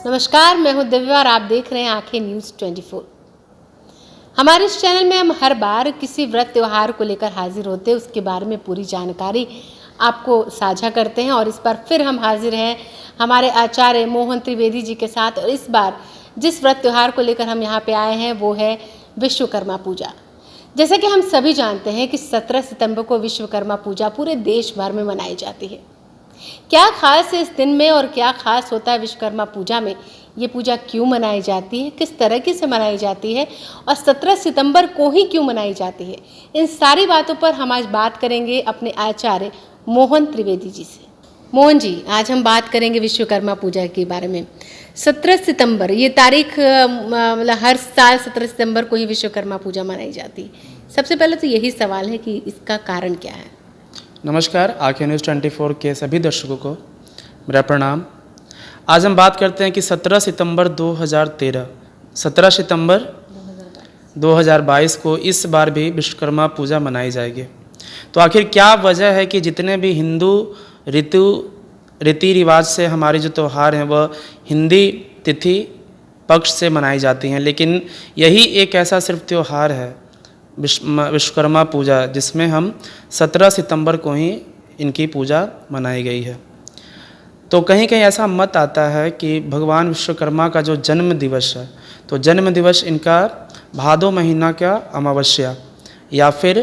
नमस्कार, मैं हूं दिव्या और आप देख रहे हैं आंखें न्यूज़ 24। हमारे इस चैनल में हम हर बार किसी व्रत त्यौहार को लेकर हाजिर होते हैं, उसके बारे में पूरी जानकारी आपको साझा करते हैं। और इस बार फिर हम हाजिर हैं हमारे आचार्य मोहन त्रिवेदी जी के साथ। और इस बार जिस व्रत त्यौहार को लेकर हम यहाँ पे आए हैं वो है विश्वकर्मा पूजा। जैसा कि हम सभी जानते हैं कि 17 सितंबर को विश्वकर्मा पूजा पूरे देश भर में मनाई जाती है। क्या खास है इस दिन में और क्या खास होता है विश्वकर्मा पूजा में? ये पूजा क्यों मनाई जाती है, किस तरह से मनाई जाती है और 17 सितंबर को ही क्यों मनाई जाती है, इन सारी बातों पर हम आज बात करेंगे अपने आचार्य मोहन त्रिवेदी जी से। मोहन जी, आज हम बात करेंगे विश्वकर्मा पूजा के बारे में। 17 सितंबर ये तारीख, मतलब हर साल 17 सितंबर को ही विश्वकर्मा पूजा मनाई जाती है। सबसे पहले तो यही सवाल है कि इसका कारण क्या है? नमस्कार, आंखें न्यूज़ 24 के सभी दर्शकों को मेरा प्रणाम। आज हम बात करते हैं कि 17 सितंबर 2013, 17 सितंबर 2022 को इस बार भी विश्वकर्मा पूजा मनाई जाएगी। तो आखिर क्या वजह है कि जितने भी हिंदू रीति रिवाज से हमारे जो त्यौहार हैं वह हिंदी तिथि पक्ष से मनाई जाती हैं, लेकिन यही एक ऐसा सिर्फ त्यौहार है विश्वकर्मा पूजा जिसमें हम 17 सितंबर को ही इनकी पूजा मनाई गई है। तो कहीं कहीं ऐसा मत आता है कि भगवान विश्वकर्मा का जो जन्म दिवस है, तो जन्म दिवस इनका भादो महीना का अमावस्या या फिर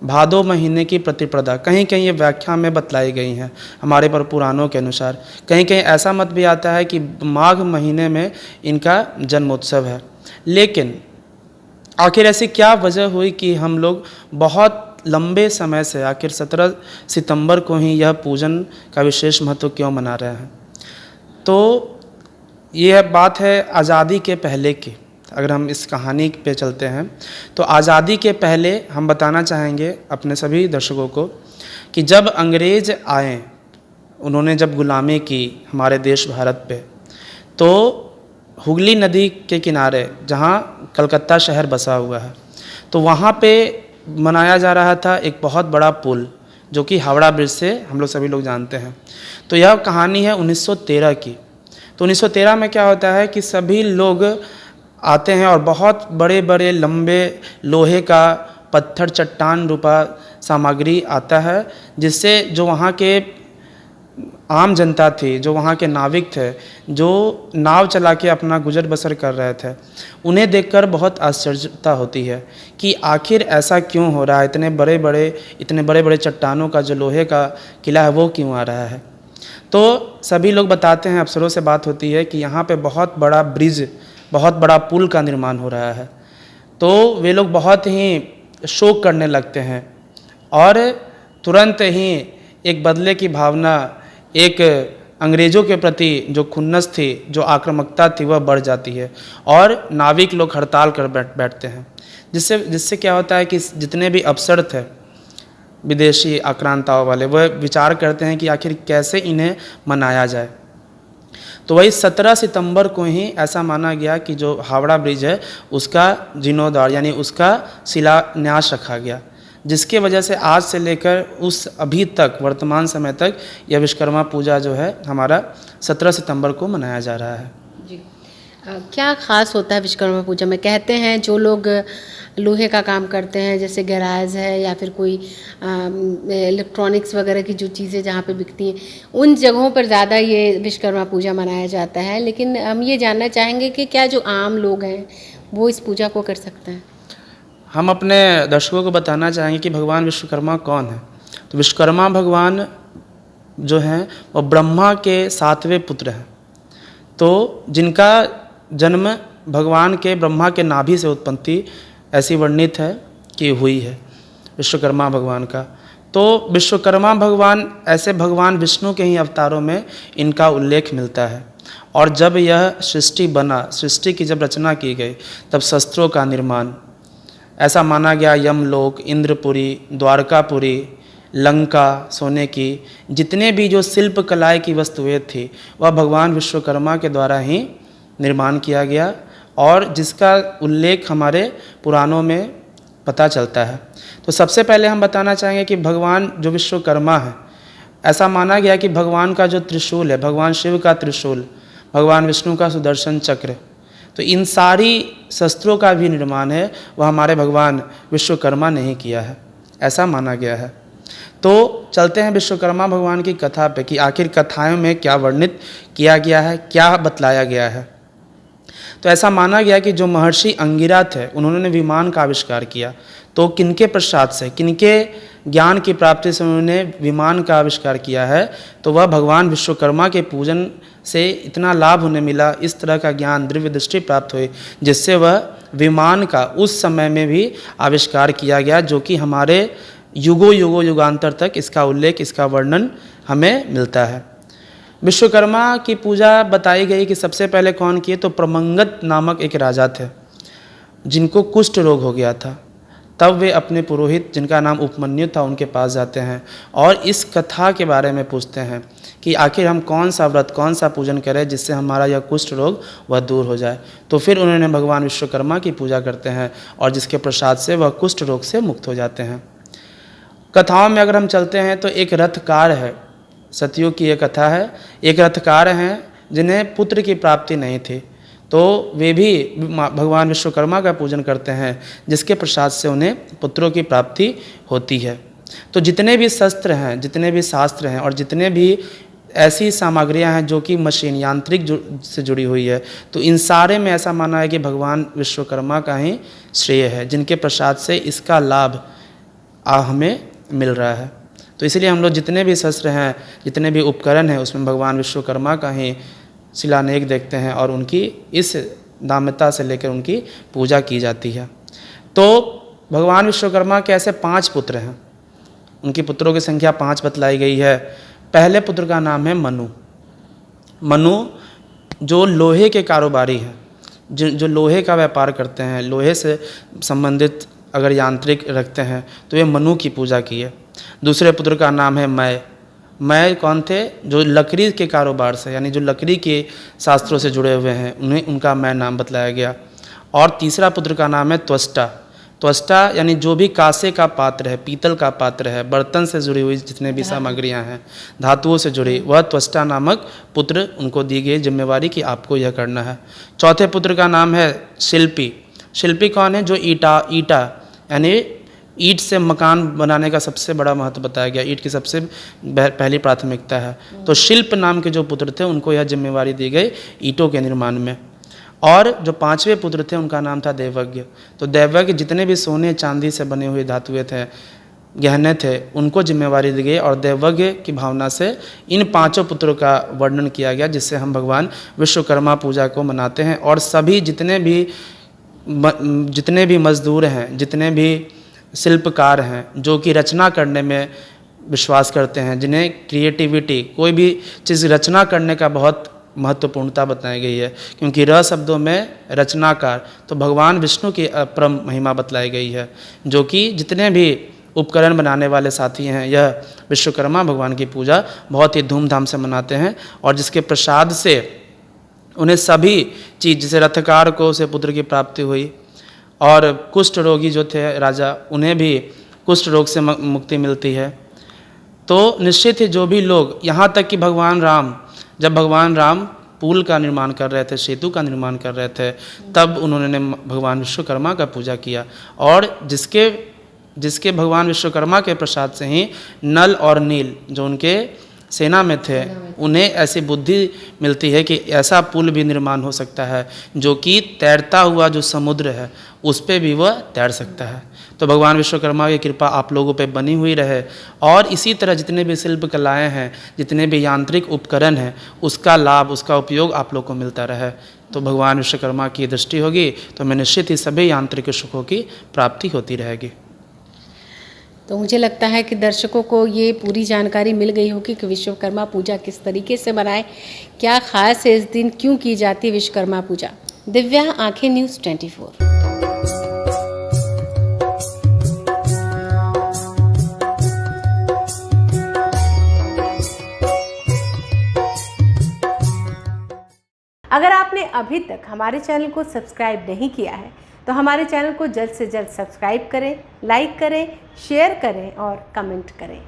भादो महीने की प्रतिपदा, कहीं कहीं ये व्याख्या में बतलाई गई हैं हमारे पर पुराणों के अनुसार। कहीं कहीं ऐसा मत भी आता है कि माघ महीने में इनका जन्मोत्सव है। लेकिन आखिर ऐसी क्या वजह हुई कि हम लोग बहुत लंबे समय से आखिर 17 सितंबर को ही यह पूजन का विशेष महत्व क्यों मना रहे हैं? तो यह बात है आज़ादी के पहले की। अगर हम इस कहानी पे चलते हैं तो आज़ादी के पहले हम बताना चाहेंगे अपने सभी दर्शकों को कि जब अंग्रेज़ आए, उन्होंने जब गुलामी की हमारे देश भारत पे, तो हुगली नदी के किनारे जहाँ कलकत्ता शहर बसा हुआ है, तो वहाँ पे मनाया जा रहा था एक बहुत बड़ा पुल जो कि हावड़ा ब्रिज से हम लोग सभी लोग जानते हैं। तो यह कहानी है 1913 की। तो 1913 में क्या होता है कि सभी लोग आते हैं और बहुत बड़े बड़े लंबे लोहे का पत्थर चट्टान रूपा सामग्री आता है, जिससे जो वहाँ के आम जनता थी, जो वहाँ के नाविक थे, जो नाव चला के अपना गुजर बसर कर रहे थे, उन्हें देखकर बहुत आश्चर्यता होती है कि आखिर ऐसा क्यों हो रहा है। इतने बड़े बड़े चट्टानों का जो लोहे का किला है वो क्यों आ रहा है। तो सभी लोग बताते हैं, अफसरों से बात होती है कि यहाँ पे बहुत बड़ा ब्रिज, बहुत बड़ा पुल का निर्माण हो रहा है। तो वे लोग बहुत ही शोक करने लगते हैं और तुरंत ही एक बदले की भावना, एक अंग्रेज़ों के प्रति जो खुन्नस थी, जो आक्रामकता थी, वह बढ़ जाती है और नाविक लोग हड़ताल कर बैठते हैं, जिससे क्या होता है कि जितने भी अफसर थे विदेशी आक्रांताओं वाले, वह विचार करते हैं कि आखिर कैसे इन्हें मनाया जाए। तो वही 17 सितंबर को ही ऐसा माना गया कि जो हावड़ा ब्रिज है उसका जीर्णोद्धार यानी उसका शिलान्यास रखा गया, जिसके वजह से आज से लेकर उस अभी तक वर्तमान समय तक यह विश्वकर्मा पूजा जो है हमारा 17 सितंबर को मनाया जा रहा है। जी, क्या खास होता है विश्वकर्मा पूजा में? कहते हैं जो लोग लोहे का काम करते हैं, जैसे गैराज है या फिर कोई इलेक्ट्रॉनिक्स वगैरह की जो चीज़ें जहाँ पे बिकती हैं, उन जगहों पर ज़्यादा ये विश्वकर्मा पूजा मनाया जाता है। लेकिन हम ये जानना चाहेंगे कि क्या जो आम लोग हैं वो इस पूजा को कर सकते हैं? हम अपने दर्शकों को बताना चाहेंगे कि भगवान विश्वकर्मा कौन है। तो विश्वकर्मा भगवान जो हैं वो ब्रह्मा के 7वें पुत्र हैं, तो जिनका जन्म भगवान के ब्रह्मा के नाभि से उत्पत्ति ऐसी वर्णित है कि हुई है विश्वकर्मा भगवान का। तो विश्वकर्मा भगवान ऐसे भगवान विष्णु के ही अवतारों में इनका उल्लेख मिलता है। और जब यह सृष्टि की जब रचना की गई, तब शस्त्रों का निर्माण, ऐसा माना गया यमलोक, इंद्रपुरी, द्वारकापुरी, लंका, सोने की जितने भी जो शिल्प कलाएँ की वस्तुएं थी वह भगवान विश्वकर्मा के द्वारा ही निर्माण किया गया और जिसका उल्लेख हमारे पुराणों में पता चलता है। तो सबसे पहले हम बताना चाहेंगे कि भगवान जो विश्वकर्मा है, ऐसा माना गया कि भगवान का जो त्रिशूल है, भगवान शिव का त्रिशूल भगवान विष्णु का सुदर्शन चक्र। तो इन सारी शस्त्रों का भी निर्माण है वह हमारे भगवान विश्वकर्मा ने ही किया है, ऐसा माना गया है। तो चलते हैं विश्वकर्मा भगवान की कथा पे कि आखिर कथाओं में क्या वर्णित किया गया है, क्या बतलाया गया है। तो ऐसा माना गया कि जो महर्षि अंगिरा थे उन्होंने विमान का आविष्कार किया। तो किनके प्रसाद से, किनके ज्ञान की प्राप्ति से उन्होंने विमान का आविष्कार किया है, तो वह भगवान विश्वकर्मा के पूजन से इतना लाभ उन्हें मिला, इस तरह का ज्ञान दिव्य दृष्टि प्राप्त हुई, जिससे वह विमान का उस समय में भी आविष्कार किया गया, जो कि हमारे युगांतर तक इसका उल्लेख, इसका वर्णन हमें मिलता है। विश्वकर्मा की पूजा बताई गई कि सबसे पहले कौन किए, तो प्रमंगत नामक एक राजा थे जिनको कुष्ठ रोग हो गया था। तब वे अपने पुरोहित जिनका नाम उपमन्यु था उनके पास जाते हैं और इस कथा के बारे में पूछते हैं कि आखिर हम कौन सा व्रत, कौन सा पूजन करें जिससे हमारा यह कुष्ठ रोग वह दूर हो जाए। तो फिर उन्होंने भगवान विश्वकर्मा की पूजा करते हैं और जिसके प्रसाद से वह कुष्ठ रोग से मुक्त हो जाते हैं। कथाओं में अगर हम चलते हैं तो एक रथकार है, सतयुग की एक कथा है। एक रथकार हैं जिन्हें पुत्र की प्राप्ति नहीं थी, तो वे भी भगवान विश्वकर्मा का पूजन करते हैं जिसके प्रसाद से उन्हें पुत्रों की प्राप्ति होती है। तो जितने भी शस्त्र हैं, जितने भी शास्त्र हैं और जितने भी ऐसी सामग्रियां हैं जो कि मशीन यांत्रिक से जुड़ी हुई है, तो इन सारे में ऐसा माना है कि भगवान विश्वकर्मा का ही श्रेय है, जिनके प्रसाद से इसका लाभ हमें मिल रहा है। तो इसलिए हम लोग जितने भी शस्त्र हैं, जितने भी उपकरण हैं, उसमें भगवान विश्वकर्मा का ही शिलालेख देखते हैं और उनकी इस दाम्यता से लेकर उनकी पूजा की जाती है। तो भगवान विश्वकर्मा के ऐसे 5 पुत्र हैं, उनकी पुत्रों की संख्या 5 बतलाई गई है। पहले पुत्र का नाम है मनु। मनु जो लोहे के कारोबारी हैं, जो लोहे का व्यापार करते हैं, लोहे से संबंधित अगर यांत्रिक रखते हैं तो ये मनु की पूजा की है। दूसरे पुत्र का नाम है मय। मय कौन थे? जो लकड़ी के कारोबार से, यानी जो लकड़ी के शास्त्रों से जुड़े हुए हैं, उन्हें उनका मय नाम बतलाया गया। और तीसरा पुत्र का नाम है त्वष्टा। त्वष्टा यानी जो भी कांसे का पात्र है, पीतल का पात्र है, बर्तन से जुड़ी हुई जितने भी सामग्रियां हैं, धातुओं से जुड़ी, वह त्वष्टा नामक पुत्र उनको दी गई जिम्मेवारी कि आपको यह करना है। चौथे पुत्र का नाम है शिल्पी। शिल्पी कौन है? जो ईटा यानी ईंट से मकान बनाने का सबसे बड़ा महत्व बताया गया, ईंट की सबसे पहली प्राथमिकता है। तो शिल्प नाम के जो पुत्र थे उनको यह जिम्मेवारी दी गई ईंटों के निर्माण में। और जो 5वें पुत्र थे उनका नाम था देवज्ञ। तो देवज्ञ जितने भी सोने चांदी से बने हुए धातुएं थे, गहने थे, उनको जिम्मेवारी दी गई और देवज्ञ की भावना से इन 5 पुत्रों का वर्णन किया गया, जिससे हम भगवान विश्वकर्मा पूजा को मनाते हैं। और सभी जितने भी मजदूर हैं, जितने भी शिल्पकार हैं, जो कि रचना करने में विश्वास करते हैं, जिन्हें क्रिएटिविटी, कोई भी चीज़ रचना करने का बहुत महत्वपूर्णता बताई गई है, क्योंकि र शब्दों में रचनाकार, तो भगवान विष्णु की परम महिमा बतलाई गई है। जो कि जितने भी उपकरण बनाने वाले साथी हैं, यह विश्वकर्मा भगवान की पूजा बहुत ही धूमधाम से मनाते हैं और जिसके प्रसाद से उन्हें सभी चीज़, जैसे रथकार को उसे पुत्र की प्राप्ति हुई और कुष्ठ रोगी जो थे राजा, उन्हें भी कुष्ठ रोग से मुक्ति मिलती है। तो निश्चित ही जो भी लोग, यहाँ तक कि जब भगवान राम पुल का निर्माण कर रहे थे, सेतु का निर्माण कर रहे थे, तब उन्होंने भगवान विश्वकर्मा का पूजा किया। और जिसके भगवान विश्वकर्मा के प्रसाद से ही नल और नील जो उनके सेना में थे, उन्हें ऐसी बुद्धि मिलती है कि ऐसा पुल भी निर्माण हो सकता है जो कि तैरता हुआ जो समुद्र है उस पे भी वह तैर सकता है। तो भगवान विश्वकर्मा की कृपा आप लोगों पे बनी हुई रहे और इसी तरह जितने भी शिल्प कलाएँ हैं, जितने भी यांत्रिक उपकरण हैं, उसका लाभ, उसका उपयोग आप लोग को मिलता रहे। तो भगवान विश्वकर्मा की दृष्टि होगी तो हमें निश्चित ही सभी यांत्रिक सुखों की प्राप्ति होती रहेगी। तो मुझे लगता है कि दर्शकों को ये पूरी जानकारी मिल गई होगी कि विश्वकर्मा पूजा किस तरीके से मनाएं, क्या खास है इस दिन, क्यों की जाती है विश्वकर्मा पूजा। दिव्या, आंखें न्यूज़ 24। अगर आपने अभी तक हमारे चैनल को सब्सक्राइब नहीं किया है तो हमारे चैनल को जल्द से जल्द सब्सक्राइब करें, लाइक करें, शेयर करें और कमेंट करें।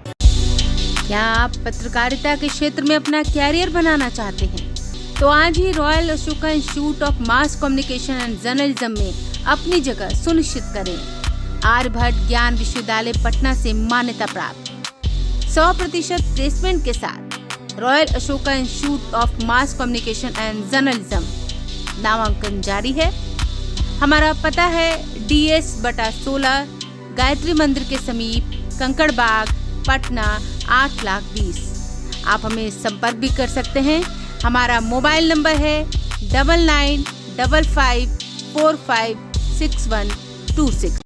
क्या आप पत्रकारिता के क्षेत्र में अपना कैरियर बनाना चाहते हैं? तो आज ही royal Ashoka institute of mass communication and journalism में अपनी जगह सुनिश्चित करें। आर्यभट्ट ज्ञान विश्वविद्यालय पटना से मान्यता प्राप्त 100% प्लेसमेंट के साथ royal Ashoka institute of mass communication and journalism नामांकन जारी है। हमारा पता है DS/16 गायत्री मंदिर के समीप कंकड़ बाग पटना 8,20,000। आप हमें संपर्क भी कर सकते हैं। हमारा मोबाइल नंबर है 9955456126।